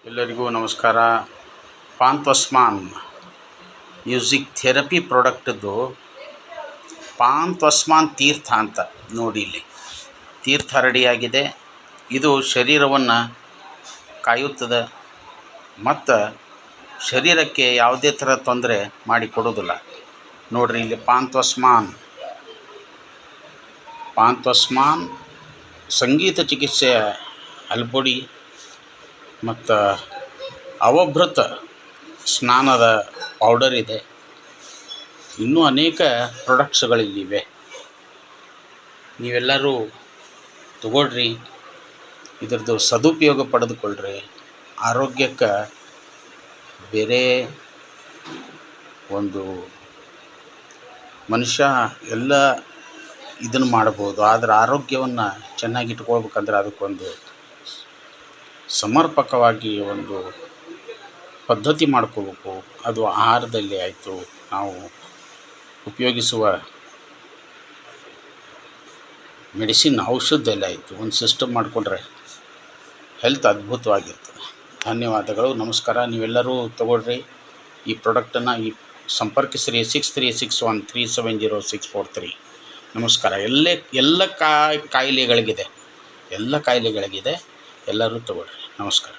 ಎಲ್ಲರಿಗೂ ನಮಸ್ಕಾರ. ಪಾಂತ್ವಸ್ಮಾನ್ music therapy ಪ್ರಾಡಕ್ಟದ್ದು ಪಾಂತ್ವಸ್ಮಾನ್ ತೀರ್ಥ ಅಂತ ನೋಡಿ, ಇಲ್ಲಿ ತೀರ್ಥ ರೆಡಿಯಾಗಿದೆ. ಇದು ಶರೀರವನ್ನು ಕಾಯುತ್ತದೆ ಮತ್ತು ಶರೀರಕ್ಕೆ ಯಾವುದೇ ಥರ ತೊಂದರೆ ಮಾಡಿಕೊಡೋದಿಲ್ಲ. ನೋಡಿರಿ, ಇಲ್ಲಿ ಪಾಂತ್ವಸ್ಮಾನ್ ಸಂಗೀತ ಚಿಕಿತ್ಸೆಯ ಹಲ್ಪೊಡಿ ಮತ್ತು ಅವಭೃತ ಸ್ನಾನದ ಪೌಡರ್ ಇದೆ. ಇನ್ನೂ ಅನೇಕ ಪ್ರಾಡಕ್ಟ್ಸ್ಗಳಿಲ್ಲಿವೆ. ನೀವೆಲ್ಲರೂ ತಗೊಳ್ರಿ, ಇದರದ್ದು ಸದುಪಯೋಗ ಪಡೆದುಕೊಳ್ಳ್ರಿ. ಆರೋಗ್ಯಕ್ಕೆ ಬೇರೆ ಒಂದು ಮನುಷ್ಯ ಎಲ್ಲ ಇದನ್ನು ಮಾಡ್ಬೋದು, ಆದರೆ ಆರೋಗ್ಯವನ್ನು ಚೆನ್ನಾಗಿಟ್ಕೊಳ್ಬೇಕಂದ್ರೆ ಅದಕ್ಕೊಂದು ಸಮರ್ಪಕವಾಗಿ ಒಂದು ಪದ್ಧತಿ ಮಾಡ್ಕೋಬೇಕು. ಅದು ಆಹಾರದಲ್ಲಿ ಆಯಿತು, ನಾವು ಉಪಯೋಗಿಸುವ ಮೆಡಿಸಿನ್ ಔಷಧದಲ್ಲಿ ಆಯಿತು, ಒಂದು ಸಿಸ್ಟಮ್ ಮಾಡಿಕೊಂಡ್ರೆ ಹೆಲ್ತ್ ಅದ್ಭುತವಾಗಿರ್ತದೆ. ಧನ್ಯವಾದಗಳು, ನಮಸ್ಕಾರ. ನೀವೆಲ್ಲರೂ ತಗೊಳ್ರಿ ಈ ಪ್ರಾಡಕ್ಟನ್ನು. ಸಂಪರ್ಕಿಸ್ರಿ 6361370643. ನಮಸ್ಕಾರ. ಎಲ್ಲ ಕಾಯಿಲೆಗಳಿಗಿದೆ, ಎಲ್ಲರೂ ತಗೊಳ್ರಿ. ನಮಸ್ಕಾರ.